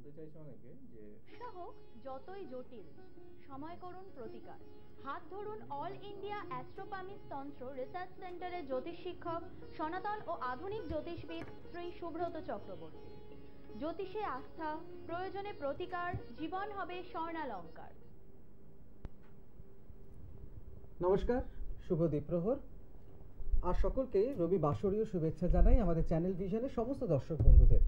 বলতে চাইছে অনেকে যে হোক যতই জটিল, সময় করুন প্রতিকার। হাত ধরুন অল ইন্ডিয়া অ্যাস্ট্রোপামিস তন্ত্র রিসার্চ সেন্টারের জ্যোতিষ শিক্ষক, সনাতন ও আধুনিক জ্যোতিষবিদ শ্রী সুব্রত চক্রবর্তী। জ্যোতিষে আস্থা, প্রয়োজনে প্রতিকার, জীবন হবে স্বর্ণালঙ্কার। নমস্কার, শুভ দ্বীপ্রহর। আর সকলকে রবি বাসরীয় শুভেচ্ছা জানাই আমাদের চ্যানেল ভিশনের সমস্ত দর্শক বন্ধুদের।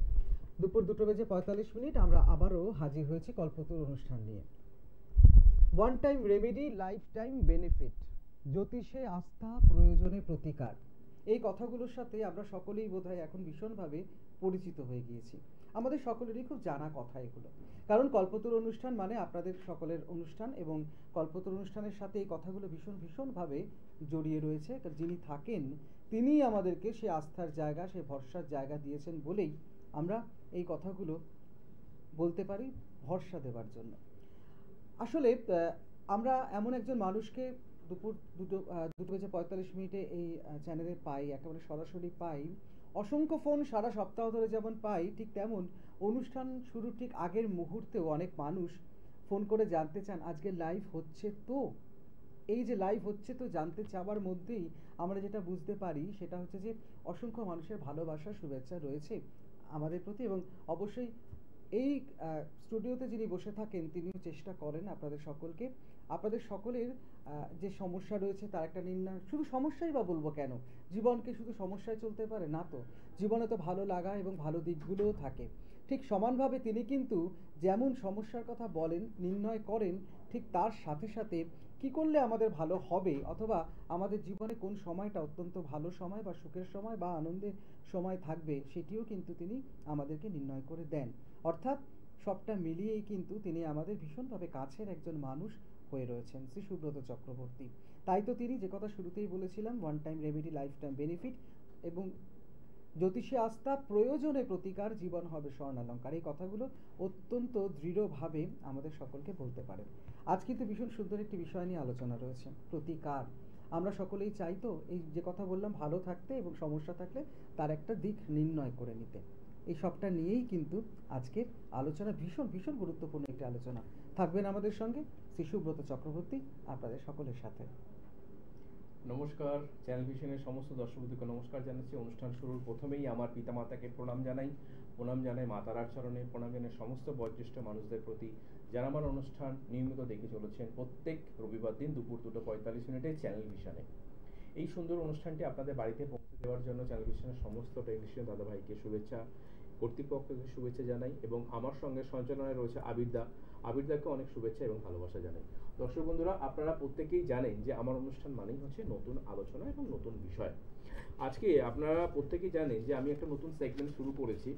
দুপুর 2:45 আমরা আবারও হাজির হয়েছি কল্পতরু অনুষ্ঠান নিয়ে। One time remedy, lifetime benefit, জ্যোতিষে আস্থা, প্রয়োজনে প্রতিকার, এই কথাগুলোর সাথে আমরা সকলেই বোধহয় এখন ভীষণভাবে পরিচিত হয়ে গিয়েছি। আমাদের সকলেরই খুব জানা কথা এগুলো, কারণ কল্পতরু অনুষ্ঠান মানে আপনাদের সকলের অনুষ্ঠান, এবং কল্পতরু অনুষ্ঠানের সাথে এই কথাগুলো ভীষণভাবে জড়িয়ে রয়েছে। যিনি থাকেন তিনিই আমাদেরকে সে আস্থার জায়গা, সে ভরসার জায়গা দিয়েছেন বলেই আমরা এই কথাগুলো বলতে পারি ভরসা দেবার জন্য। আসলে আমরা এমন একজন মানুষকে দুপুর 2:45 এই চ্যানেলে পাই, একেবারে সরাসরি পাই। অসংখ্য ফোন সারা সপ্তাহ ধরে যেমন পাই, ঠিক তেমন অনুষ্ঠান শুরুর ঠিক আগের মুহূর্তেও অনেক মানুষ ফোন করে জানতে চান আজকে লাইভ হচ্ছে তো। এই যে লাইভ হচ্ছে তো জানতে চাওয়ার মধ্যেই আমরা যেটা বুঝতে পারি সেটা হচ্ছে যে অসংখ্য মানুষের ভালোবাসা, শুভেচ্ছা রয়েছে আমাদের প্রতি, এবং অবশ্যই এই স্টুডিওতে যিনি বসে থাকেন তিনিও চেষ্টা করেন আপনাদের সকলের যে সমস্যা রয়েছে তার একটা নির্ণয়। শুধু সমস্যাই বা বলবো কেন, জীবনকে শুধু সমস্যায় চলতে পারে না তো, জীবনে তো ভালো লাগা এবং ভালো দিকগুলোও থাকে। ঠিক সমানভাবে তিনি কিন্তু যেমন সমস্যার কথা বলেন, নির্ণয় করেন, ঠিক তার সাথে সাথে কি করলে আমাদের ভালো হবে, অথবা আমাদের জীবনে কোন সময়টা অত্যন্ত ভালো সময় বা সুখের সময় বা আনন্দের সময় থাকবে, সেটিও কিন্তু তিনি আমাদেরকে নির্ণয় করে দেন। অর্থাৎ সবটা মিলিয়েই কিন্তু তিনি আমাদের ভীষণভাবে কাছের একজন মানুষ হয়ে রয়েছেন, শ্রী সুব্রত চক্রবর্তী। তাই তো তিনি যে কথা শুরুতেই বলেছিলাম, one time remedy, lifetime benefit, এবং জ্যোতিষে আস্থা, প্রয়োজনে প্রতিকার, জীবন হবে স্বর্ণালঙ্কার, এই কথাগুলো অত্যন্ত দৃঢ়ভাবে আমাদের সকলকে বলতে পারেন। আজ কিন্তু ভীষণ সুন্দর একটি বিষয় নিয়ে আলোচনা রয়েছে, প্রতিকার। আমরা সকলেই চাই তো এই যে কথা বললাম ভালো থাকতে, এবং সমস্যা থাকলে তার একটা দিক নির্ণয় করে নিতে। এই সবটা নিয়েই কিন্তু আজকের আলোচনা ভীষণ গুরুত্বপূর্ণ একটি আলোচনা। থাকবেন আমাদের সঙ্গে শ্রী সুব্রত চক্রবর্তী, আপনাদের সকলের সাথে। নমস্কার, চ্যানেল ভিশনের সমস্ত দর্শকদেরকে নমস্কার জানাচ্ছি। অনুষ্ঠান শুরুর প্রথমেই আমার পিতামাতাকে প্রণাম জানাই মাতারার চরণে, প্রণাম জানাই সমস্ত বয়োজ্যেষ্ঠ মানুষদের প্রতি যারা আমার অনুষ্ঠান নিয়মিত দেখে চলেছেন প্রত্যেক রবিবার দিন দুপুর 2:45 চ্যানেল ভিশনে। এই সুন্দর অনুষ্ঠানটি আপনাদের বাড়িতে পৌঁছে দেওয়ার জন্য চ্যানেল ভিশনের সমস্ত টেকনিশিয়ান দাদাভাইকে শুভেচ্ছা, কর্তৃপক্ষকে শুভেচ্ছা জানাই, এবং আমার সঙ্গে সঞ্চালনায় রয়েছে আবিরদাকে অনেক শুভেচ্ছা এবং ভালোবাসা জানাই। দর্শক বন্ধুরা, আপনারা প্রত্যেকেই জানেন যে আমার অনুষ্ঠান মানেই হচ্ছে নতুন আলোচনা এবং নতুন বিষয়। আজকে আপনারা প্রত্যেকেই জানেন যে আমি একটা নতুন সেগমেন্ট শুরু করেছি।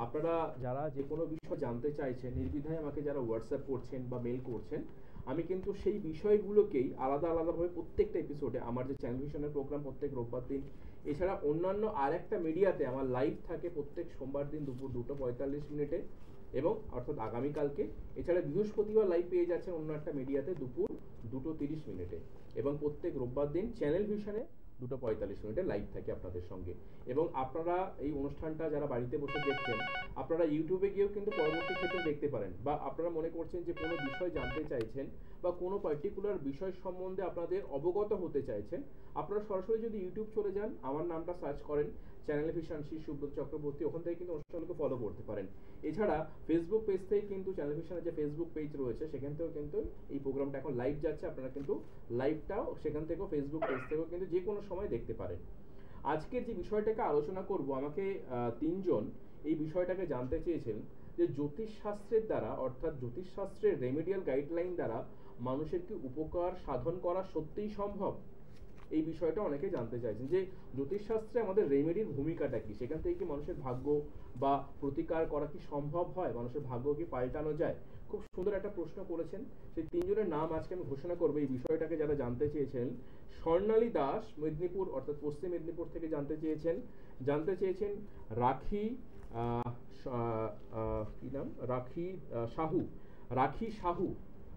আপনারা যারা যে কোনো বিষয় জানতে চাইছেন নির্দ্বিধায় আমাকে যারা হোয়াটসঅ্যাপ করছেন বা মেল করছেন, আমি কিন্তু সেই বিষয়গুলোকেই আলাদাভাবে প্রত্যেকটা এপিসোডে আমার যে চ্যানেল ভিশনের প্রোগ্রাম প্রত্যেক রোববার দিন, এছাড়া অন্যান্য আর একটা মিডিয়াতে আমার লাইভ থাকে প্রত্যেক সোমবার দিন দুপুর 2:45 এবং অর্থাৎ আগামীকালকে। এছাড়া বৃহস্পতিবার লাইভ পেয়ে যাচ্ছেন অন্য একটা মিডিয়াতে দুপুর 2:30 এবং প্রত্যেক রোববার দিন চ্যানেল ভিশনে 2:45 লাইভ থাকে আপনাদের সঙ্গে। এবং আপনারা এই অনুষ্ঠানটা যারা বাড়িতে বসে দেখছেন, আপনারা ইউটিউবে গিয়েও কিন্তু পরবর্তী ক্ষেত্রে দেখতে পারেন, বা আপনারা মনে করছেন যে কোনো বিষয় জানতে চাইছেন বা কোনো পার্টিকুলার বিষয় সম্বন্ধে আপনাদের অবগত হতে চাইছেন, আপনারা সরাসরি যদি ইউটিউব চলে যান, আমার নামটা সার্চ করেন চ্যানেল ভিশন শ্রী সুব্রত চক্রবর্তী, ওখান থেকে কিন্তু অনুষ্ঠানগুলোকে ফলো করতে পারেন। এছাড়া ফেসবুক পেজ থেকে কিন্তু চ্যানেল ভিশনের যে ফেসবুক পেজ রয়েছে সেখান থেকেও কিন্তু এই প্রোগ্রামটা এখন লাইভ যাচ্ছে, আপনারা কিন্তু লাইভটাও সেখান থেকেও ফেসবুক পেজ থেকেও কিন্তু যে কোনো সময় দেখতে পারেন। আজকের যে বিষয়টাকে আলোচনা করব, আমাকে তিনজন এই বিষয়টাকে জানতে চেয়েছেন যে জ্যোতিষশাস্ত্রের দ্বারা, অর্থাৎ জ্যোতিষশাস্ত্রের রেমেডিয়াল গাইডলাইন দ্বারা মানুষের কি উপকার সাধন করা সত্যিই সম্ভব। এই বিষয়টা অনেকে জানতে চাইছেন যে জ্যোতিষশাস্ত্রে আমাদের রেমেডির ভূমিকাটা কি, সেখান থেকে কি মানুষের ভাগ্য বা প্রতিকার করা কি সম্ভব হয়, মানুষের ভাগ্য কি পাল্টানো যায়। খুব সুন্দর একটা প্রশ্ন করেছেন। সেই তিনজনের নাম আজকে আমি ঘোষণা করবো। এই বিষয়টাকে যারা জানতে চেয়েছেন, স্বর্ণালী দাস মেদিনীপুর অর্থাৎ পশ্চিম মেদিনীপুর থেকে জানতে চেয়েছেন রাখি কি নাম,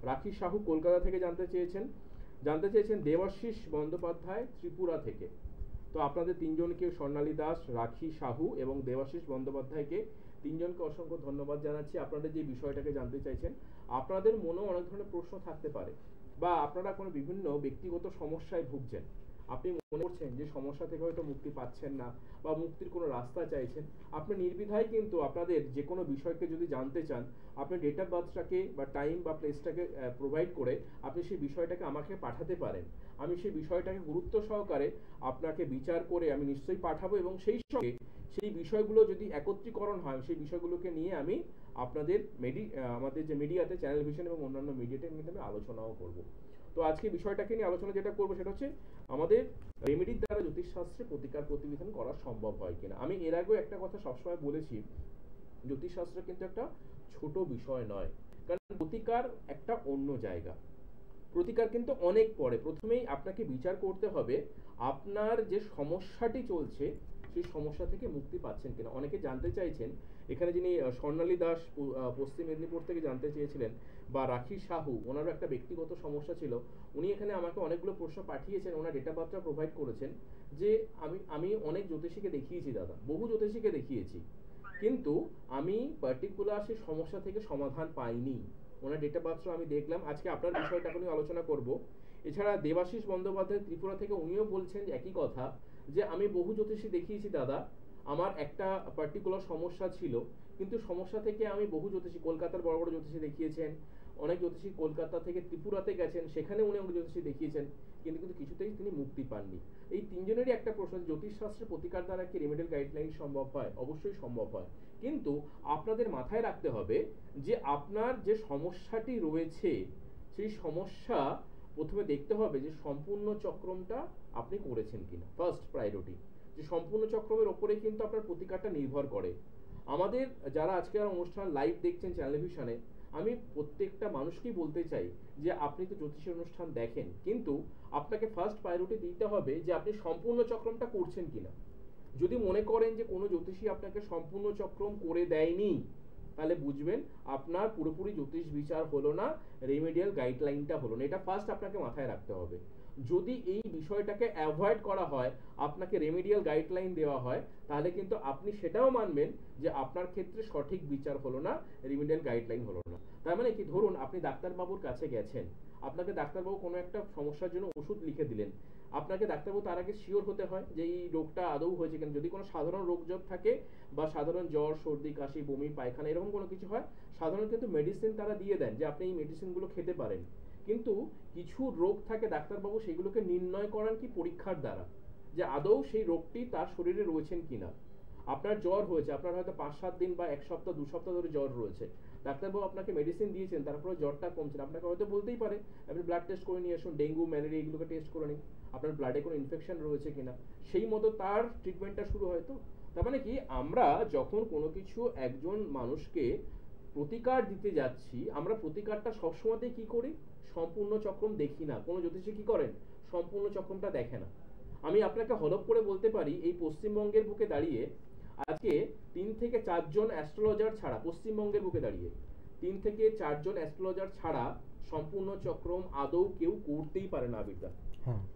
রাখি সাহু কলকাতা থেকে জানতে চেয়েছেন দেবাশিস বন্দ্যোপাধ্যায় ত্রিপুরা থেকে। তো আপনাদের তিনজনকে, স্বর্ণালী দাস, রাখি সাহু এবং দেবাশিস বন্দ্যোপাধ্যায়কে তিনজনকে অসংখ্য ধন্যবাদ জানাচ্ছি। আপনারা যে বিষয়টাকে জানতে চাইছেন, আপনাদের মনেও অনেক ধরনের প্রশ্ন থাকতে পারে, বা আপনারা কোনো বিভিন্ন ব্যক্তিগত সমস্যায় ভুগছেন, আপনি মনে করছেন যে সমস্যা থেকে হয়তো মুক্তি পাচ্ছেন না বা মুক্তির কোনো রাস্তা চাইছেন, আপনি নির্দ্বিধায় কিন্তু আপনাদের যে কোনো বিষয়কে যদি জানতে চান, আপনি ডেট অফ বার্থটাকে বা টাইম বা প্লেসটাকে প্রোভাইড করে আপনি সেই বিষয়টাকে আমাকে পাঠাতে পারেন। আমি সেই বিষয়টাকে গুরুত্ব সহকারে আপনাকে বিচার করে আমি নিশ্চয়ই পাঠাবো, এবং সেই সঙ্গে সেই বিষয়গুলো যদি একত্রীকরণ হয়, সেই বিষয়গুলোকে নিয়ে আমি আপনাদের আমাদের যে মিডিয়াতে, চ্যানেল ভিশন এবং অন্যান্য মিডিয়াতে কিন্তু আমি আলোচনাও করব। তো আজকে বিষয়টাকে নিয়ে আলোচনা যেটা করবো সেটা হচ্ছে আমাদের রেমেডির দ্বারা জ্যোতিষশাস্ত্রে প্রতিকার প্রতিবিধান করা সম্ভব হয় কিনা। আমি এর আগেও একটা কথা সবসময় বলেছি, জ্যোতিষশাস্ত্র কিন্তু একটা ছোট বিষয় নয়, কারণ প্রতিকার একটা অন্য জায়গা, প্রতিকার কিন্তু অনেক পরে। প্রথমেই আপনাকে বিচার করতে হবে আপনার যে সমস্যাটি চলছে সেই সমস্যা থেকে মুক্তি পাচ্ছেন কিনা। অনেকে জানতে চাইছেন, এখানে যিনি স্বর্ণালী দাস পশ্চিম মেদিনীপুর থেকে জানতে চেয়েছিলেন, বা রাখি সাহু, ওনারও একটা ব্যক্তিগত সমস্যা ছিল, উনি এখানে আমাকে অনেকগুলো প্রশ্ন পাঠিয়েছেন, ওনার ডেটা বার্থটা প্রোভাইড করেছেন যে আমি অনেক জ্যোতিষীকে দেখিয়েছি দাদা, বহু জ্যোতিষীকে দেখিয়েছি, কিন্তু আমি পার্টিকুলার সেই সমস্যা থেকে সমাধান পাইনি। ওনার ডেটা বার্থটা আমি দেখলাম, আজকে আপনার বিষয়টা নিয়ে আলোচনা করব। এছাড়া দেবাশিস বন্দ্যোপাধ্যায় ত্রিপুরা থেকে, উনিও বলছেন একই কথা, যে আমি বহু জ্যোতিষী দেখিয়েছি দাদা, আমার একটা পার্টিকুলার সমস্যা ছিল, কিন্তু সমস্যা থেকে আমি বহু জ্যোতিষী, কলকাতার বড় বড় জ্যোতিষী দেখিয়েছেন, অনেক জ্যোতিষী কলকাতা থেকে ত্রিপুরাতে গেছেন, সেখানে উনি অনেক জ্যোতিষী দেখিয়েছেন, কিন্তু কিছুতেই তিনি মুক্তি পাননি। এই তিনজনেরই একটা প্রশ্ন, জ্যোতিষশাস্ত্রের প্রতিকার দ্বারা কি রেমেডিয়াল গাইডলাইন সম্ভব হয়? অবশ্যই সম্ভব হয়, কিন্তু আপনাদের মাথায় রাখতে হবে যে আপনার যে সমস্যাটি রয়েছে সেই সমস্যা প্রথমে দেখতে হবে যে সম্পূর্ণ চক্রমটা আপনি করেছেন কিনা। ফার্স্ট প্রায়োরিটি, যে সম্পূর্ণ চক্রমের ওপরে কিন্তু আপনার প্রতিকারটা নির্ভর করে। আমাদের যারা আজকে অনুষ্ঠান লাইভ দেখছেন টেলিভিশনে, আমি প্রত্যেকটা মানুষকেই বলতে চাই যে আপনি তো জ্যোতিষের অনুষ্ঠান দেখেন, কিন্তু আপনাকে ফার্স্ট প্রায়োরিটি দিতে হবে যে আপনি সম্পূর্ণ চক্রমটা করছেন কিনা। যদি মনে করেন যে কোনো জ্যোতিষী আপনাকে সম্পূর্ণ চক্রম করে দেয়নি, তাহলে বুঝবেন আপনার পুরোপুরি জ্যোতিষ বিচার হলো না, রেমেডিয়াল গাইডলাইনটা হলো না। এটা ফার্স্ট আপনাকে মাথায় রাখতে হবে। যদি এই বিষয়টাকে অ্যাভয়েড করা হয়, আপনাকে রেমেডিয়াল গাইডলাইন দেওয়া হয়, তাহলে কিন্তু আপনি সেটাও মানবেন যে আপনার ক্ষেত্রে সঠিক বিচার হলো না, রেমেডিয়াল গাইডলাইন হলো না। তার মানে কি, ধরুন আপনি ডাক্তারবাবুর কাছে গেছেন, আপনাকে ডাক্তারবাবু কোনো একটা সমস্যার জন্য ওষুধ লিখে দিলেন, আপনাকে ডাক্তারবাবু তার আগে শিওর হতে হয় যে এই রোগটা আদৌ হয়েছে কিনা। যদি কোনো সাধারণ রোগ যোগ থাকে, বা সাধারণ জ্বর, সর্দি, কাশি, বমি, পায়খানা এরকম কোনো কিছু হয়, সাধারণত কিন্তু মেডিসিন তারা দিয়ে দেন যে আপনি এই মেডিসিনগুলো খেতে পারেন। কিন্তু কিছু রোগ থাকে ডাক্তারবাবু সেগুলোকে নির্ণয় করান কি পরীক্ষার দ্বারা, যে আদৌ সেই রোগটি তার শরীরে রয়েছেন কিনা। আপনার জ্বর হয়েছে, আপনার হয়তো 5-7 দিন বা 1 সপ্তাহ 2 সপ্তাহ ধরে জ্বর রয়েছে, ডাক্তারবাবু আপনাকে মেডিসিন দিয়েছেন, তারপরে জ্বরটা কমছে না, আপনাকে হয়তো বলতেই পারে আপনি ব্লাড টেস্ট করে নিয়ে আসুন, ডেঙ্গু, ম্যালেরিয়া এগুলোকে টেস্ট করে নিন, আপনার ব্লাডে কোনো ইনফেকশন রয়েছে কিনা, সেই মতো তার ট্রিটমেন্টটা শুরু হয়। তো তার মানে কি, আমরা যখন কোনো কিছু একজন মানুষকে প্রতিকার দিতে যাচ্ছি, আমরা প্রতিকারটা সবসময়তেই কি করি, সম্পূর্ণ চক্রম দেখি না। কোনো জ্যোতিষী কি করেন, সম্পূর্ণ চক্রমটা দেখে না। আমি আপনাকে হলপ করে বলতে পারি, এই পশ্চিমবঙ্গের বুকে দাঁড়িয়ে আজকে 3 থেকে 4 জন অ্যাস্ট্রোলজার ছাড়া, পশ্চিমবঙ্গের বুকে দাঁড়িয়ে 3 থেকে 4 জন অ্যাস্ট্রোলজার ছাড়া সম্পূর্ণ চক্রম আদৌ কেউ করতেই পারে না। আবিরদা,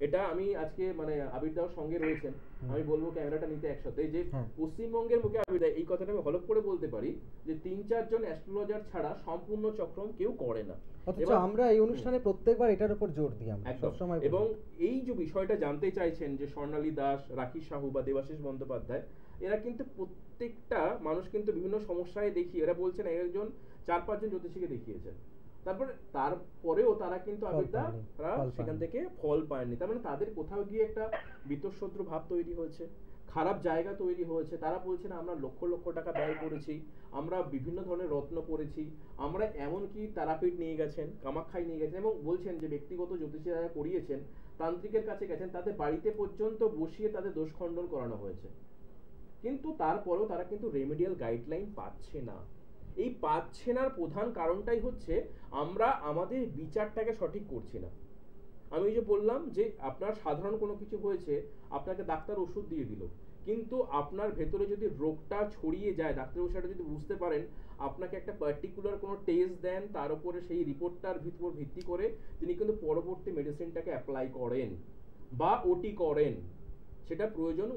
এটা আমি আজকে মানে আবিরদাও সঙ্গে রয়েছেন, আমি বলবো ক্যামেরাটা নিতে একসাথে, যে পশ্চিমবঙ্গের মুখে আবিরদা এই কথাটা আমি হলপ করে বলতে পারি যে 3-4 জন অ্যাস্ট্রোলজার ছাড়া সম্পূর্ণ চক্রম কেউ করে না। অথচ আমরা এই অনুষ্ঠানে প্রত্যেকবার এটার উপর জোর দিই আমরা সব সময়। এবং এই যে বিষয়টা জানতে চাইছেন যে স্বর্ণালী দাস, রাখি সাহু বা দেবাশিস বন্দ্যোপাধ্যায়, এরা কিন্তু প্রত্যেকটা মানুষ কিন্তু বিভিন্ন সমস্যায় দেখিয়ে, এরা বলছেন একজন 4-5 জন জ্যোতিষীকে দেখিয়েছেন, তারপরেও তারা কিন্তু সেখান থেকে ফল পায়নি। তার মানে তাদের কোথাও গিয়ে একটা বীতশত্রু ভাব তৈরি হয়েছে, খারাপ জায়গা তৈরি হয়েছে। তারা বলছেন আমরা লক্ষ লক্ষ টাকা ব্যয় করেছি, আমরা বিভিন্ন ধরনের রত্ন করেছি, আমরা এমনকি তারাপীঠ নিয়ে গেছেন, কামাখ্যায় নিয়ে গেছেন, এবং বলছেন যে ব্যক্তিগত জ্যোতিষী যারা করিয়েছেন, তান্ত্রিকের কাছে গেছেন, তাদের বাড়িতে পর্যন্ত বসিয়ে তাদের দোষ খণ্ডন করানো হয়েছে, কিন্তু তারপরেও তারা কিন্তু রেমেডিয়াল গাইডলাইন পাচ্ছে না। এই পাচ্ছে না প্রধান কারণটাই হচ্ছে আমরা আমাদের বিচারটাকে সঠিক করছি না। আমি যে বললাম যে আপনার সাধারণ কোনো কিছু হয়েছে, আপনাকে ডাক্তার ওষুধ দিয়ে দিল, কিন্তু আপনার ভেতরে যদি রোগটা ছড়িয়ে যায়, ডাক্তার সেটা যদি বুঝতে পারেন, আপনাকে একটা পার্টিকুলার কোনো টেস্ট দেন, তার উপরে সেই রিপোর্টটার উপর ভিত্তি করে তিনি কিন্তু পরবর্তী মেডিসিনটাকে অ্যাপ্লাই করেন বা ওটি করেন, সেটা প্রয়োজন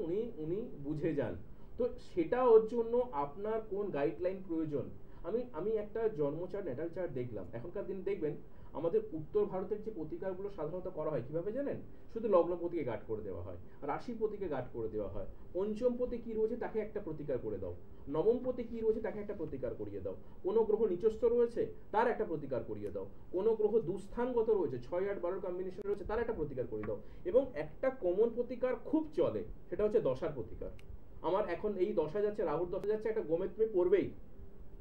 উনি বুঝে যান। তো সেটা ওর জন্য আপনার কোন গাইডলাইন প্রয়োজন। আমি আমি একটা জন্ম চার্ট, ন্যাটাল চার্ট দেখলাম। এখনকার দিন দেখবেন আমাদের উত্তর ভারতের যে প্রতিকারগুলো সাধারণত করা হয় কিভাবে জানেন, শুধু লগ্নপতিকে গার্ড করে দেওয়া হয়, রাশিপতিকে গার্ড করে দেওয়া হয়, পঞ্চমপতি কি রয়েছে তাকে একটা প্রতিকার করে দাও, নবমপতি কি রয়েছে তাকে একটা প্রতিকার করিয়ে দাও, কোনো গ্রহ নিচস্থ রয়েছে তার একটা প্রতিকার করিয়ে দাও, কোনো গ্রহ দুস্থানগত রয়েছে 6, 8, 12 কম্বিনেশন রয়েছে তার একটা প্রতিকার করিয়ে দাও। এবং একটা কমন প্রতিকার খুব চলে, সেটা হচ্ছে দশার প্রতিকার। আমার এখন এই দশা যাচ্ছে, রাহুর দশা যাচ্ছে, একটা গোমেদ তুমি পড়বেই।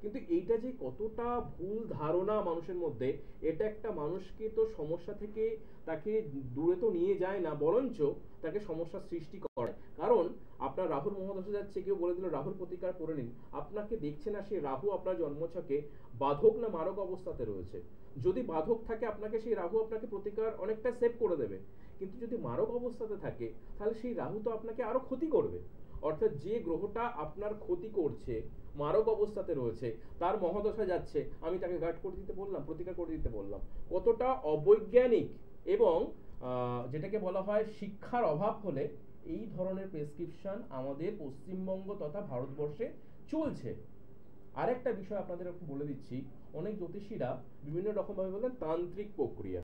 কিন্তু এইটা যে কতটা ভুল ধারণা মানুষের মধ্যে, এটা একটা মানুষকে তো সমস্যা থেকে তাকে দূরে তো নিয়ে যায় না, বরঞ্চ তাকে সমস্যার সৃষ্টি করে। কারণ আপনার রাহুর মহাদশা যাচ্ছে, কেউ বলে দিল রাহুর প্রতিকার করে নিন, আপনাকে দেখছে না সেই রাহু আপনার জন্মছকে বাধক না মারক অবস্থাতে রয়েছে। যদি বাধক থাকে আপনাকে সেই রাহু আপনাকে প্রতিকার অনেকটা সেভ করে দেবে, কিন্তু যদি মারক অবস্থাতে থাকে তাহলে সেই রাহু তো আপনাকে আরো ক্ষতি করবে। অর্থাৎ যে গ্রহটা আপনার ক্ষতি করছে মারক অবস্থাতে রয়েছে, তার মহাদশা যাচ্ছে, আমি তাকে গার্ড করে দিতে বললাম, প্রতিকার করে দিতে বললাম, কতটা অবৈজ্ঞানিক। এবং যেটাকে বলা হয় শিক্ষার অভাব হলে এই ধরনের প্রেসক্রিপশন আমাদের পশ্চিমবঙ্গ তথা ভারতবর্ষে চলছে। আরেকটা বিষয় আপনাদের একটু বলে দিচ্ছি, অনেক জ্যোতিষীরা বিভিন্ন রকম ভাবে বলেন তান্ত্রিক প্রক্রিয়া,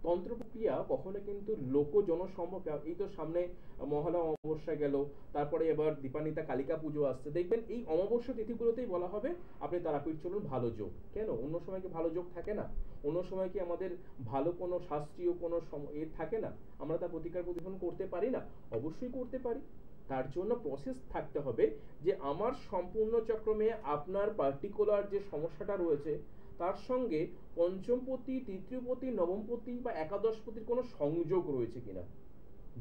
তন্ত্র প্রক্রিয়া কখনো কিন্তু লোক জনসম্মুখে। এই তো সামনে মহালয়া অমাবস্যা গেল, তারপরে এবার দীপান্বিতা কালিকা পুজো আসছে, দেখবেন এই অমাবস্যা তিথিগুলোতেই বলা হবে আপনি তারাপীঠ চলুন, ভালো যোগ। কেন অন্য সময় কি ভালো যোগ থাকে না? অন্য সময় কি আমাদের ভালো কোনো শাস্ত্রীয় কোনো থাকে না? আমরা তার প্রতিকার প্রতিফলন করতে পারি না? অবশ্যই করতে পারি। তার জন্য প্রসেস থাকতে হবে যে আমার সম্পূর্ণ চক্রমে আপনার পার্টিকুলার যে সমস্যাটা রয়েছে তার সঙ্গে পঞ্চমপতি, তৃতীয়পতি, নবমপতি বা একাদশপতির কোনো সংযোগ রয়েছে কিনা।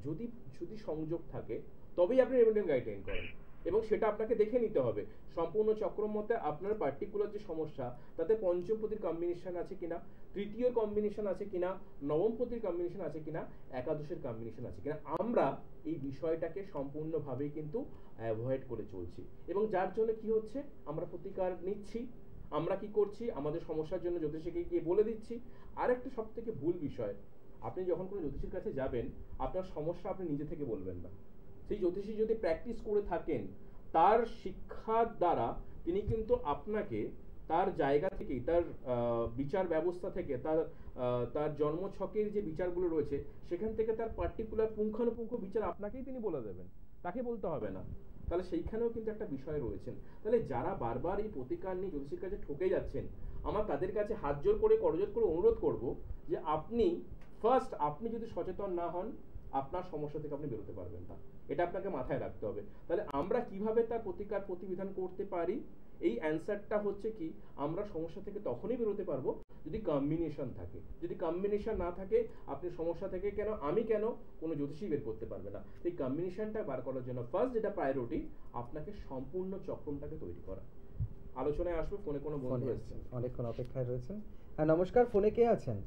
যদি যদি সংযোগ থাকে তবেই আপনি রেমেডিয়াল গাইডলাইন করেন, এবং সেটা আপনাকে দেখে নিতে হবে সম্পূর্ণ চক্র মতে আপনার পার্টিকুলার যে সমস্যা তাতে পঞ্চমপতির কম্বিনেশন আছে কিনা, তৃতীয় কম্বিনেশন আছে কিনা, নবমপতির কম্বিনেশন আছে কিনা, একাদশের কম্বিনেশন আছে কিনা। আমরা এই বিষয়টাকে সম্পূর্ণভাবেই কিন্তু অ্যাভয়েড করে চলছি, এবং যার জন্য কি হচ্ছে, আমরা প্রতিকার নিচ্ছি, আমরা কি করছি, আমাদের সমস্যার জন্য জ্যোতিষীকে গিয়ে বলে দিচ্ছি। আর একটা সব থেকে ভুল বিষয়, আপনি যখন কোনো জ্যোতিষীর কাছে যাবেন আপনার সমস্যা আপনি নিজে থেকে বলবেন না। সেই জ্যোতিষী যদি প্র্যাকটিস করে থাকেন, তার শিক্ষার দ্বারা তিনি কিন্তু আপনাকে তার জায়গা থেকেই, তার বিচার ব্যবস্থা থেকে, তার জন্মছকের যে বিচারগুলো রয়েছে সেখান থেকে তার পার্টিকুলার পুঙ্খানুপুঙ্খ বিচার আপনাকেই তিনি বলে দেবেন, তাকে বলতে হবে না। তাহলে সেইখানেও কিন্তু একটা বিষয় রয়েছেন। তাহলে যারা বারবার এই প্রতিকার নিয়ে জ্যোতিষীর কাছে ঠকে যাচ্ছেন, আমার তাদের কাছে হাত জোর করে করজোর করে অনুরোধ করব যে আপনি ফার্স্ট, আপনি যদি সচেতন না হন আপনার সমস্যা থেকে আপনি বেরোতে পারবেন না, এটা আপনাকে মাথায় রাখতে হবে। তাহলে আমরা কিভাবে তার প্রতিকার প্রতিবিধান করতে পারি, এই অ্যান্সারটা হচ্ছে কি, আমরা সমস্যা থেকে তখনই বেরোতে পারবো যদি কম্বিনেশন থাকে। যদি কম্বিনেশন না থাকে আপনি সমস্যা থেকে আমি কেন কোনো জ্যোতিষী বের করতে পারবে না। এই কম্বিনেশনটা বার করার জন্য ফার্স্ট যেটা প্রায়োরিটি, আপনাকে সম্পূর্ণ চক্রমটাকে তৈরি করা। আলোচনায় আসবে, ফোনে কোনো বন্ধু এসেছেন, অনেকক্ষণ অপেক্ষায় রয়েছেন। হ্যাঁ নমস্কার, ফোনে কে আছেন?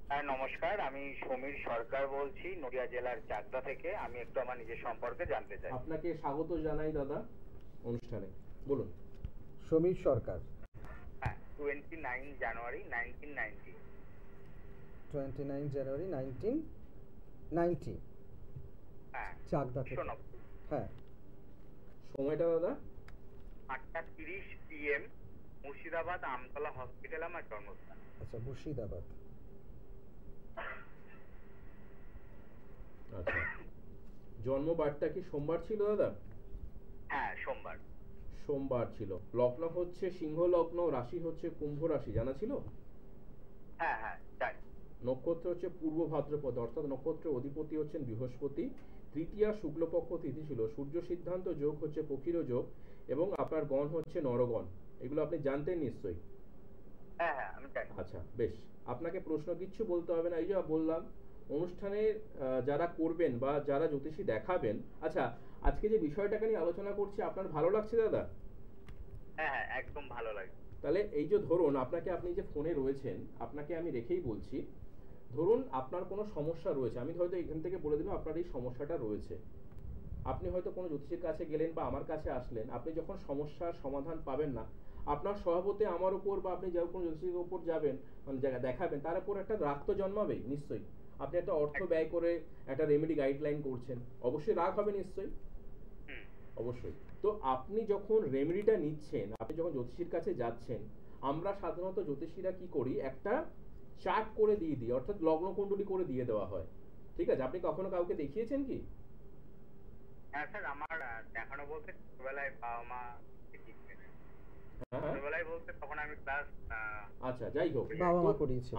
হ্যাঁ নমস্কার, আমি সমীর সরকার বলছি নদিয়া জেলার চাকদা থেকে। আমি একটু আমার নিজের সম্পর্কে জানতে চাই। আপনাকে স্বাগত জানাই দাদা অনুষ্ঠানে, বলুন। সমীর সরকার। হ্যাঁ, 29 জানুয়ারি 1990। 29 জানুয়ারি 1990। হ্যাঁ, চাকদা থেকে। হ্যাঁ, সময়টা দাদা? 8:30 PM, মুর্শিদাবাদ আমতলা হসপিটাল আমার জন্মস্থান। আচ্ছা, মুর্শিদাবাদ। আচ্ছা, জন্মবারটা কি সোমবার ছিল দাদা? হ্যাঁ, সোমবার। সোমবার ছিল। লগ্ন হচ্ছে সিংহ লগ্ন, রাশি হচ্ছে কুম্ভ রাশি, জানা ছিল? হ্যাঁ হ্যাঁ জানি। নক্ষত্র হচ্ছে পূর্ব ভাদ্রপদ, অর্থাৎ নক্ষত্রের অধিপতি হচ্ছেন বৃহস্পতি। তৃতীয়া শুক্লপক্ষ তিথি ছিল। সূর্য সিদ্ধান্ত যোগ হচ্ছে পক্ষীর যোগ, এবং আপনার গণ হচ্ছে নরগণ। এগুলো আপনি জানতেন নিশ্চয়ই? হ্যাঁ হ্যাঁ আমি জানি। আচ্ছা বেশ, আপনাকে প্রশ্ন কিচ্ছু বলতে হবে না, এই যে বললাম অনুষ্ঠানে যারা করবেন বা যারা জ্যোতিষী দেখাবেন। আচ্ছা, আজকে যে বিষয়টাকে নিয়ে আলোচনা করছি আপনার ভালো লাগছে দাদা? হ্যাঁ হ্যাঁ একদম ভালো লাগে। তাহলে এই যে ধরুন আপনি যে ফোনে রয়েছেন, আপনাকে আমি রেখেই বলছি, ধরুন আপনার কোনো সমস্যা রয়েছে, আমি হয়তো এখান থেকে বলে দিলাম আপনার এই সমস্যাটা রয়েছে। আপনি হয়তো কোনো জ্যোতিষীর কাছে গেলেন বা আমার কাছে আসলেন, আপনি যখন সমস্যার সমাধান পাবেন না, আপনার স্বভাবতে আমার উপর বা আপনি যখন কোনো জ্যোতিষীর উপর যাবেন, মানে জায়গা দেখাবেন, তার উপর একটা রাগ তো জন্মাবেই নিশ্চয়ই। আপনি একটা অর্থ ব্যয় করে একটা রেমেডি গাইডলাইন করছেন, অবশ্যই রাগ হবে নিশ্চয়ই। অবশ্যই। তো আপনি যখন রেমেডিটা নিচ্ছেন, আপনি যখন জ্যোতিষীর কাছে যাচ্ছেন, আমরা সাধারণত জ্যোতিষীরা কি করি, একটা চার্ট করে দিয়ে দিই, অর্থাৎ লগ্ন কুণ্ডলী করে দিয়ে দেওয়া হয়। ঠিক আছে, আপনি কখনো কাউকে দেখিয়েছেন কি? হ্যাঁ স্যার, আমার দেখানো বলতে ছোটবেলায় বাবা মা দেখিয়েছিলেন। হ্যাঁ হ্যাঁ। ছোটবেলায় বলতে তখন আমি ক্লাস আচ্ছা, যাই হোক, বাবা মা তো করিয়েছিল।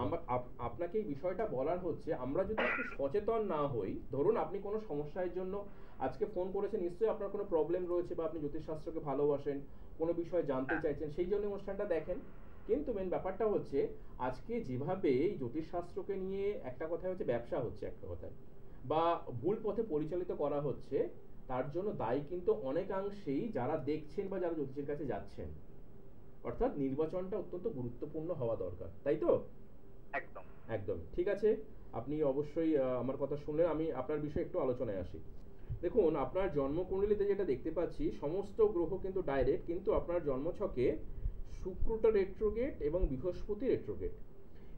আপনাকে এই বিষয়টা বলার হচ্ছে, আমরা যদি একটু সচেতন না হই, ধরুন আপনি কোনো সমস্যার জন্য আজকে ফোন করেছেন, নিশ্চয়ই আপনার কোনো প্রবলেম রয়েছে বা আপনি জ্যোতিষশাস্ত্রকে ভালোবাসেন, কোনো বিষয়ে জানতে চাইছেন, সেই জন্য অনুষ্ঠানটা দেখেন। কিন্তু মেন ব্যাপারটা হচ্ছে, আজকে যেভাবে এই জ্যোতিষশাস্ত্রকে নিয়ে একটা কথা হচ্ছে ব্যবসা হচ্ছে, একটা কথায় বা ভুল পথে পরিচালিত করা হচ্ছে, তার জন্য দায়ী কিন্তু অনেকাংশেই যারা দেখছেন বা যারা জ্যোতিষের কাছে যাচ্ছেন। অর্থাৎ নির্বাচনটা অত্যন্ত গুরুত্বপূর্ণ হওয়া দরকার, তাই তো? একদম একদম ঠিক আছে। আপনি অবশ্যই আমার কথা শুনলেন। আমি আপনার বিষয়ে একটু আলোচনায় আসি। দেখুন, আপনার জন্মকুণ্ডলীতে যেটা দেখতে পাচ্ছি, সমস্ত গ্রহ কিন্তু ডাইরেক্ট, কিন্তু আপনার জন্মছকে শুক্রটা রেট্রোগেট এবং বৃহস্পতি রেট্রোগেট।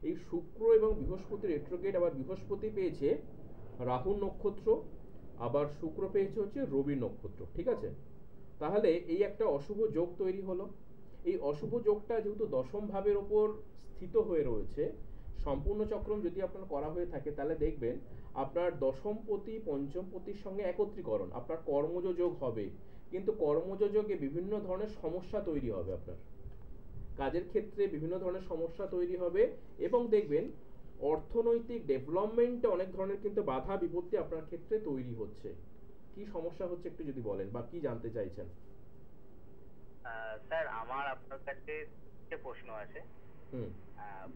এই শুক্র এবং বৃহস্পতি রেট্রোগেট, আবার বৃহস্পতি পেয়েছে রাহুর নক্ষত্র, আবার শুক্র পেয়েছে হচ্ছে রবির নক্ষত্র। ঠিক আছে, তাহলে এই একটা অশুভ যোগ তৈরি হলো। এই অশুভ যোগটা যেহেতু দশম ভাবের ওপর স্থিত হয়ে রয়েছে, সম্পূর্ণ চক্রম যদি আপনার করা হয়ে থাকে, তাহলে দেখবেন আপনার দশমপতি পঞ্চমপতির সঙ্গে একত্রীকরণ, আপনার কর্মজ যোগ হবে। কিন্তু কর্মজ যোগে বিভিন্ন ধরনের সমস্যা তৈরি হবে, আপনার কাজের ক্ষেত্রে বিভিন্ন ধরনের সমস্যা তৈরি হবে, এবং দেখবেন অর্থনৈতিক ডেভেলপমেন্টে অনেক ধরনের কিন্তু বাধা বিপত্তি আপনার ক্ষেত্রে তৈরি হচ্ছে। কি সমস্যা হচ্ছে একটু যদি বলেন, বা কি জানতে চাইছেন? স্যার, আমার আপনার কাছে একটা প্রশ্ন আছে। হুম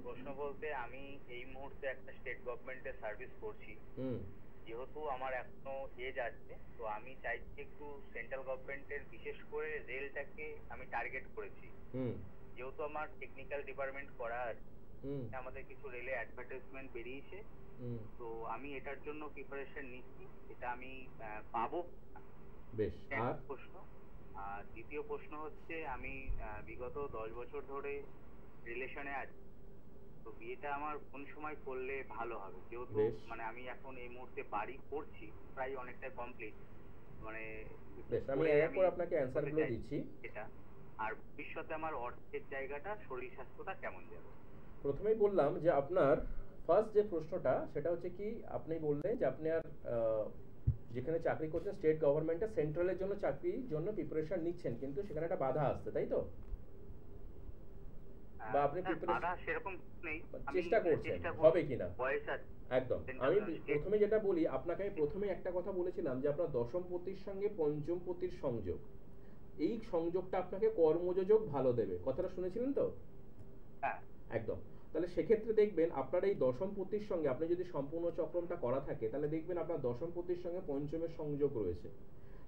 প্রশ্ন বলতে, আমি এই মুহূর্তে একটা স্টেট গভর্নমেন্টের সার্ভিস করছি। হুম যেহেতু আমার এখনো এজ আছে, তো আমি চাইছি একটু সেন্ট্রাল গভর্নমেন্টের, বিশেষ করে রেলটাকে আমি টার্গেট করেছি। হুম যেহেতু আমার টেকনিক্যাল ডিপার্টমেন্ট করা আছে, হুম আমাদের কিছু রেলে অ্যাডভার্টাইজমেন্ট বেরিয়েছে। হুম তো আমি এটার জন্য প্রিপারেশন নিচ্ছি, এটা আমি পাবো। বেশ। এক আর প্রশ্ন। আর দ্বিতীয় প্রশ্ন হচ্ছে, আমি বিগত 10 বছর ধরে রিলেশনে আছি। তো বিয়েটা আমার কোন সময় করলে ভালো হবে? যেহেতু বেশ। মানে আমি এখন এই মুহূর্তে বাড়ি করছি, প্রায় অনেকটা কমপ্লিট, মানে বেশ, আমি করে এক আমি করে আপনাকে করতে অ্যান্সারগুলো চাইছি দিচ্ছি। এটা। আর ভবিষ্যতে আমার অর্থের জায়গাটা, শরীর স্বাস্থ্যটা কেমন যাবে? প্রথমেই বললাম যে আপনার ফার্স্ট যে প্রশ্নটা, সেটা হচ্ছে কি, আপনি বললেন যে আপনি আর যেখানে চাকরি করছেন স্টেট গভর্নমেন্টে, সেন্ট্রালের জন্য চাকরির জন্য প্রিপারেশন নিচ্ছেন, কিন্তু সেখানে একটা বাধা আসছে, তাই তো? বা আপনি স্যার, প্রিপারেশন বাধা সেরকম নেই, আমি চেষ্টা করছেন, চেষ্টা হবে করছি, কিনা? বয়স আছে। একদম। আমি সেন্ট্রাল স্টেট। প্রথমে যেটা বলি আপনাকে, আমি প্রথমে একটা কথা বলেছিলাম যে আপনার দশমপতির সঙ্গে পঞ্চমপতির সংযোগ, এই সংযোগটা আপনাকে কর্মযোগ ভালো দেবে। কথাটা শুনেছিলেন তো? হ্যাঁ। একদম। তাহলে সেক্ষেত্রে দেখবেন আপনার এই দশমপতির সঙ্গে, আপনি যদি সম্পূর্ণ চক্রমটা করা থাকে, তাহলে দেখবেন আপনার দশমপতির সঙ্গে পঞ্চমের সংযোগ রয়েছে।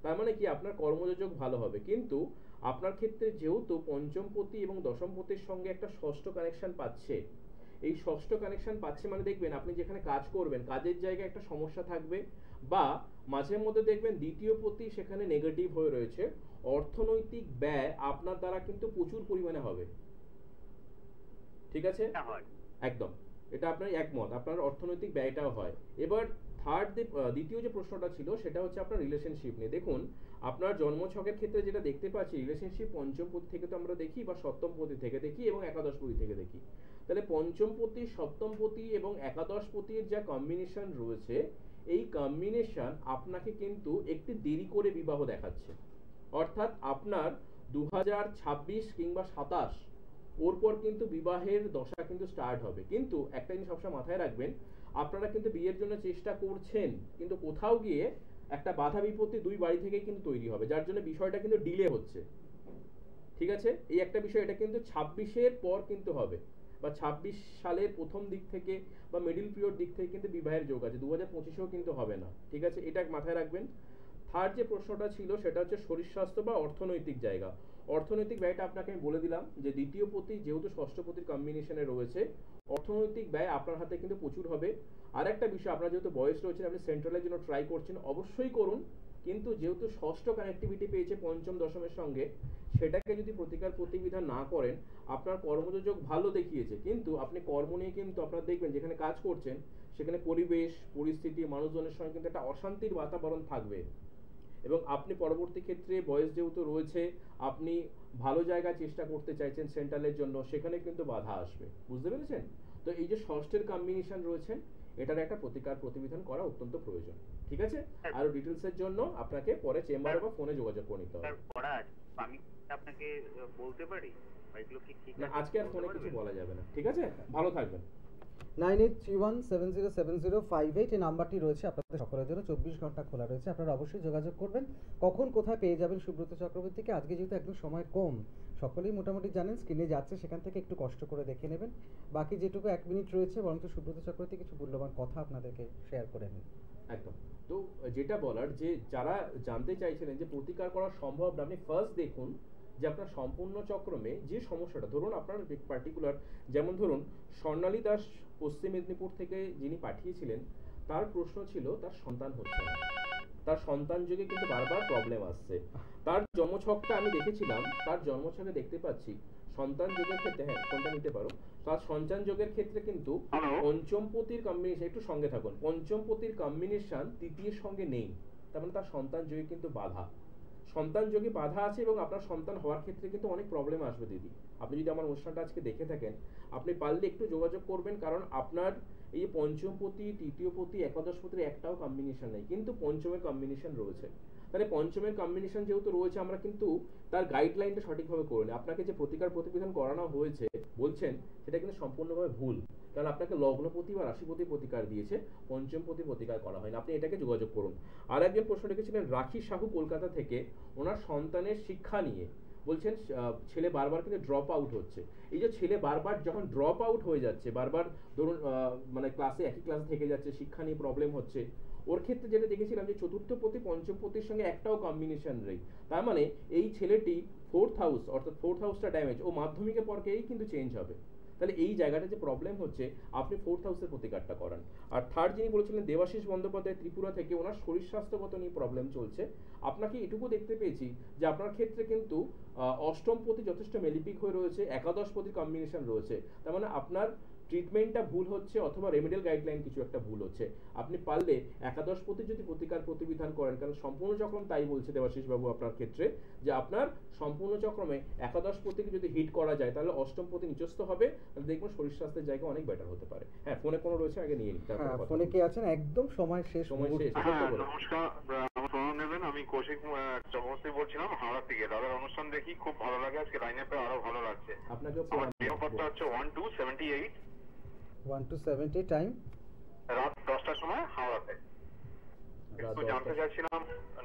তার মানে কি, আপনার কর্মযোগ ভালো হবে। কিন্তু আপনার ক্ষেত্রে যেহেতু পঞ্চমপতি এবং দশমপতির সঙ্গে একটা ষষ্ঠ কানেকশন পাচ্ছে, এই ষষ্ঠ কানেকশন পাচ্ছে মানে দেখবেন আপনি যেখানে কাজ করবেন, কাজের জায়গায় একটা সমস্যা থাকবে, বা মাঝে মধ্যে দেখবেন দ্বিতীয় পতি সেখানে নেগেটিভ হয়ে রয়েছে। অর্থনৈতিক ব্যয় আপনার দ্বারা কিন্তু প্রচুর পরিমাণে হবে। ঠিক আছে? হ্যাঁ, হয়। একদম, এটা আপনার একমত, আপনার অর্থনৈতিক ব্যয়টাও হয়। এবার দ্বিতীয় যে প্রশ্নটা ছিল, সেটা হচ্ছে আপনার রিলেশনশিপ নিয়ে। দেখুন, আপনার জন্মছকের ক্ষেত্রে যেটা দেখতে পাচ্ছি, রিলেশনশিপ পঞ্চমপতি থেকে তো আমরা দেখি, বা সপ্তমপতি থেকে দেখি, এবং একাদশপতি থেকে দেখি। তাহলে পঞ্চমপতি, সপ্তমপতি এবং একাদশপতির যা কম্বিনেশন রয়েছে, এই কম্বিনেশন আপনাকে কিন্তু একটু দেরি করে বিবাহ দেখাচ্ছে। অর্থাৎ আপনার 2026 কিংবা 27 ওর পর কিন্তু বিবাহের দশা কিন্তু স্টার্ট হবে। কিন্তু একটা জিনিস সবসময় মাথায় রাখবেন, আপনারা কিন্তু বিয়ের জন্য চেষ্টা করছেন, কিন্তু কোথাও গিয়ে একটা বাধা বিপত্তি দুই বাড়ি থেকে কিন্তু তৈরি হবে, যার জন্য বিষয়টা কিন্তু ডিলে হচ্ছে। ঠিক আছে, এই একটা বিষয়, এটা কিন্তু 26-এর পর কিন্তু হবে, বা 26 সালের প্রথম দিক থেকে বা মিডিল পিরিয়ড দিক থেকে কিন্তু বিবাহের যোগ আছে। 2025-এও কিন্তু হবে না। ঠিক আছে, এটা মাথায় রাখবেন। থার্ড যে প্রশ্নটা ছিল, সেটা হচ্ছে শরীর স্বাস্থ্য বা অর্থনৈতিক জায়গা। অর্থনৈতিক ব্যয়টা আপনাকে আমি বলে দিলাম যে দ্বিতীয় পতি যেহেতু ষষ্ঠপতির কম্বিনেশনে রয়েছে, অর্থনৈতিক ব্যয় আপনার হাতে কিন্তু প্রচুর হবে। আর একটা বিষয়, আপনার যেহেতু বয়স রয়েছে, আপনি সেন্ট্রালের জন্য ট্রাই করছেন, অবশ্যই করুন। কিন্তু যেহেতু ষষ্ঠ কানেক্টিভিটি পেয়েছে পঞ্চম দশমের সঙ্গে, সেটাকে যদি প্রতিকার প্রতিবিধান না করেন, আপনার কর্মযোগ ভালো দেখিয়েছে, কিন্তু আপনি কর্ম নিয়ে কিন্তু আপনার দেখবেন যেখানে কাজ করছেন, সেখানে পরিবেশ পরিস্থিতি মানুষজনের সঙ্গে কিন্তু একটা অশান্তির বাতাবরণ থাকবে। এবং আপনি পরবর্তী ক্ষেত্রে বয়স যেহেতু রয়েছে, আপনি ভালো জায়গায় চেষ্টা করতে চাইছেন সেন্ট্রালের জন্য, সেখানে কিন্তু বাধা আসবে, বুঝতে পেরেছেন? তো এই যে ষষ্ঠের কম্বিনেশন রয়েছেন, এটার একটা প্রতিবিধান করা অত্যন্ত প্রয়োজন, ঠিক আছে? আরো ডিটেলসের জন্য আপনাকে পরে চেম্বারে বা ফোনে যোগাযোগ করে নিতে হবে। স্যার পড়া আছে, আমি আপনাকে বলতে পারি এগুলো কি ঠিক না, আছে? আজকে আর ফোনে বলতে কিছু পারবেন? বলা যাবে না, ঠিক আছে? ভালো থাকবেন। 9831707058 এই নাম্বারটি রয়েছে আপনাদের সকলের জন্য, 24 ঘন্টা খোলা রয়েছে। আপনারা অবশ্যই যোগাযোগ করবেন। কখন কোথায় পেয়ে যাবেন সুব্রত চক্রবর্তীকে, আজকে যেহেতু একদম সময় কম, সকলেই মোটামুটি জানেন, স্ক্রিনে যাচ্ছে, সেখান থেকে একটু কষ্ট করে দেখে নেবেন। বাকি যেটুকু 1 মিনিট রয়েছে, বরঞ্চ সুব্রত চক্রবর্তী কিছু মূল্যবান কথা আপনাদেরকে শেয়ার করে নিন। একদম। তো যেটা বলার, যে যারা জানতে চাইছিলেন যে প্রতিকার করা সম্ভব না, আপনি ফার্স্ট দেখুন যে আপনার সম্পূর্ণ চক্রমে যে সমস্যাটা, ধরুন আপনার পার্টিকুলার, যেমন ধরুন স্বর্ণালী দাস পশ্চিম মেদিনীপুর থেকে যিনি পাঠিয়েছিলেন, তার প্রশ্ন ছিল তার সন্তান হচ্ছে না, তার সন্তান যোগে কিন্তু বারবার প্রবলেম আসছে। তার জন্মছকটা আমি দেখেছিলাম, তার জন্মছকে দেখতে পাচ্ছি সন্তান যোগের ক্ষেত্রে, হ্যাঁ ফোনটা নিতে পারো, তার সন্তান যোগের ক্ষেত্রে কিন্তু পঞ্চমপতির কম্বিনেশন, একটু সঙ্গে থাকুন, পঞ্চমপতির কম্বিনেশন তৃতীয়ের সঙ্গে নেই, তার মানে তার সন্তান যোগে কিন্তু বাধা, সন্তান যোগে বাধা আছে, এবং আপনার সন্তান হওয়ার ক্ষেত্রে কিন্তু অনেক প্রবলেম আসবে দিদি। আপনি যদি আমার অনুষ্ঠানটা আজকে দেখে থাকেন, আপনি পারলে একটু যোগাযোগ করবেন, কারণ আপনার এই পঞ্চমপতি, তৃতীয়পতি, একাদশপতির একটাও কম্বিনেশন নেই, কিন্তু পঞ্চমের কম্বিনেশন রয়েছে। তাহলে পঞ্চমের কম্বিনেশন যেহেতু রয়েছে, আমরা কিন্তু তার গাইডলাইনটা সঠিকভাবে করে নিই। আপনাকে যে প্রতিবিধান করানো হয়েছে বলছেন, সেটা কিন্তু সম্পূর্ণভাবে ভুল, কারণ আপনাকে লগ্নপতি বা রাশিপতি প্রতিকার দিয়েছে, পঞ্চমপতি প্রতিকার করা হয়নি। আপনি এটাকে যোগাযোগ করুন। আর একজন প্রশ্ন রেখেছিলেন রাখি সাহু কলকাতা থেকে, ওনার সন্তানের শিক্ষা নিয়ে বলছেন, ছেলে বারবার কিন্তু ড্রপ আউট হচ্ছে। এই যে ছেলে বারবার যখন ড্রপ আউট হয়ে যাচ্ছে, বারবার ধরুন মানে ক্লাসে, একই ক্লাসে থেকে যাচ্ছে, শিক্ষা নিয়ে প্রবলেম হচ্ছে, ওর ক্ষেত্রে যেটা দেখেছিলাম যে চতুর্থপতি পঞ্চমপতির সঙ্গে একটাও কম্বিনেশন নেই, তার মানে এই ছেলেটি ফোর্থ হাউস, অর্থাৎ ফোর্থ হাউসটা ড্যামেজ, ও মাধ্যমিকের পর গিয়েই কিন্তু চেঞ্জ হবে। তাহলে এই জায়গাটা যে প্রবলেম হচ্ছে, আপনি ফোর্থ হাউসের প্রতিকারটা করান। আর থার্ড যিনি বলেছিলেন দেবাশিস বন্দ্যোপাধ্যায় ত্রিপুরা থেকে, ওনার শরীর স্বাস্থ্যগত নিয়ে প্রবলেম চলছে। আপনাকে এটুকু দেখতে পেয়েছি যে আপনার ক্ষেত্রে কিন্তু অষ্টমপতি যথেষ্ট মেলিপিক হয়ে রয়েছে, একাদশপতির কম্বিনেশন রয়েছে, তার মানে আপনার ট্রিটমেন্টটা ভুল হচ্ছে, অথবা রেমেডিয়াল গাইডলাইন কিছু একটা ভুল হচ্ছে। আপনি পারলে একাদশপতি যদি প্রতিবিধান করেন, কারণ সম্পূর্ণ চক্রম তাই বলছে দেবাশিস বাবু আপনার ক্ষেত্রে, যে আপনার সম্পূর্ণ চক্রমে একাদশপতিকে যদি হিট করা যায়, তাহলে অষ্টমপতি নিচস্থ হবে, তাহলে দেখবেন শরীর স্বাস্থ্যের জায়গা অনেক বেটার হতে পারে। হ্যাঁ, ফোনে কোনো রয়েছে, আগে নিয়ে নিই, তারপর কথা ফোনে বলবো। কে আছেন? একদম সময় শেষ। সময় শেষ। নমস্কার, আমার প্রণাম নেবেন। আমি কৌশিক চক্রবর্তী বলছিলাম হাওড়া থেকে। দাদার অনুষ্ঠান দেখি খুব ভালো লাগে, আজকে লাইনে পেয়ে আরো ভালো লাগছে। আপনাকে আমার ডেটটা হচ্ছে 1278 1270 টাইম রাত 10টার সময় হাওড়াতে। একটু জানতে চাইছিলাম,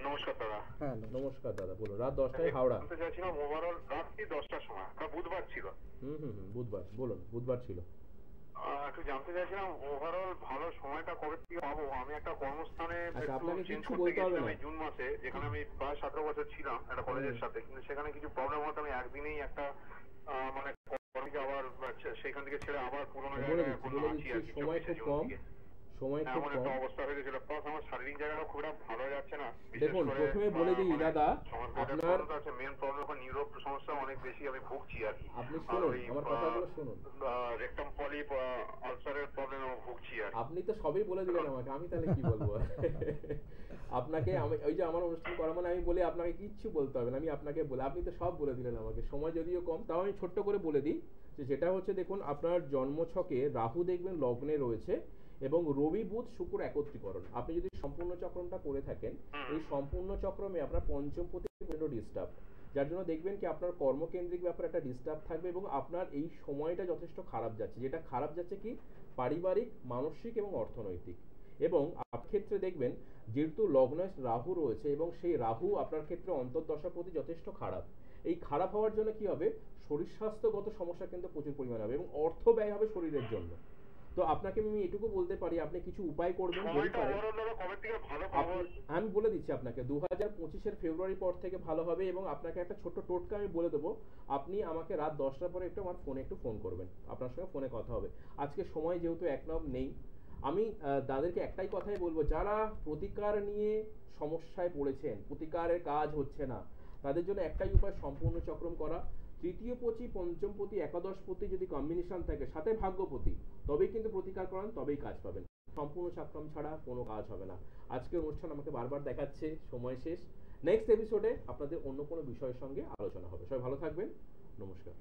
নমস্কার দাদা। হ্যাঁ নমস্কার দাদা, বলুন। রাত 10টায় হাওড়া। জানতে চাইছিলাম ওভারঅল রাত্রি 10টার সময়, বুধবার ছিল। বুধবার, বলুন, বুধবার ছিল। একটু জানতে চাইছিলাম ওভারঅল ভালো সময়টা কবে থেকে পাবো। আমি একটা কর্মস্থানে আপনাকে চেঞ্জ কিছু করতে বলতে হবে গেছিলাম না। এই জুন মাসে, যেখানে আমি প্রায় 17 বছর ছিলাম একটা কলেজের সাথে, কিন্তু সেখানে কিছু প্রবলেম হতো। আমি একদিনেই একটা মানে কলেজে আবার সেখান থেকে ছেড়ে আবার পুরোনো জায়গায় আছি আর কি। সময় খুব কম, সময় খুব এমন কম। একটা অবস্থা হয়ে গেছিল, প্লাস আমার শারীরিক জায়গাটা খুব একটা ভালো যাচ্ছে না। দেখুন, প্রথমে বলে দিই দাদা, আপনার মেন প্রবলেম নিউরো সমস্যা অনেক বেশি আমি ভুগছি আর কি। আপনি শুনুন, আমার কথাগুলো শুনুন। রেকটাম পলিপ আলসারের প্রবলেম আমি ভুগছি আর কি। আপনি তো সবই বলে দিলেন আমাকে, আমি তাহলে কি বলবো? আপনাকে আমি ওই যে আমার অনুষ্ঠান করা মানে আমি বলি আপনাকে কিচ্ছু বলতে হবে না, আমি আপনাকে বলে, আপনি তো সব বলে দিলেন আমাকে। সময় যদিও কম, তাও আমি ছোট্ট করে বলে দিই যে যেটা হচ্ছে, দেখুন আপনার জন্মছকে রাহু দেখবেন লগ্নে রয়েছে, এবং রবি বুধ শুক্র একত্রীকরণ। আপনি যদি সম্পূর্ণ চক্রমটা করে থাকেন, এই সম্পূর্ণ চক্রমে আপনার পঞ্চমপতি ডিস্টার্ব, যার জন্য দেখবেন কি আপনার কর্মকেন্দ্রিক ব্যাপারে একটা ডিস্টার্ব থাকবে, এবং আপনার এই সময়টা যথেষ্ট খারাপ যাচ্ছে। যেটা খারাপ যাচ্ছে কি পারিবারিক, মানসিক এবং অর্থনৈতিক। এবং আপনার ক্ষেত্রে দেখবেন যেহেতু লগ্নে রাহু রয়েছে, এবং সেই রাহু আপনার ক্ষেত্রে অন্তর্দশাপতি যথেষ্ট খারাপ। এই খারাপ হওয়ার জন্য কি হবে, শরীর স্বাস্থ্যগত সমস্যা কিন্তু প্রচুর পরিমাণে হবে, এবং অর্থ ব্যয় হবে শরীরের জন্য। তো আপনাকে আমি এটুকু বলতে পারি, আপনি কিছু উপায় করবেন যদি পারেন। আমি বলে দিচ্ছি আপনাকে, 2025-এর ফেব্রুয়ারি পর থেকে ভালো হবে। এবং আপনাকে একটা ছোট্ট টোটকা আমি বলে দেবো, আপনি আমাকে রাত 10টার পরে একটু আমার ফোনে একটু ফোন করবেন, আপনার সঙ্গে ফোনে কথা হবে। আজকে সময় যেহেতু একদম নেই, আমি তাদেরকে একটাই কথাই বলবো, যারা প্রতিকার নিয়ে সমস্যায় পড়েছেন, প্রতিকারের কাজ হচ্ছে না, তাদের জন্য একটাই উপায়, সম্পূর্ণ চক্রম করা। তৃতীয়পতি, পঞ্চমপতি, একাদশপতি যদি কম্বিনেশন থাকে, সাথে ভাগ্যপতি, তবেই কিন্তু প্রতিকার করান, তবেই কাজ পাবেন। সম্পূর্ণ চক্রম ছাড়া কোনো কাজ হবে না। আজকের অনুষ্ঠান আমাকে বারবার দেখাচ্ছে সময় শেষ। নেক্সট এপিসোডে আপনাদের অন্য কোনো বিষয়ের সঙ্গে আলোচনা হবে। সবাই ভালো থাকবেন, নমস্কার।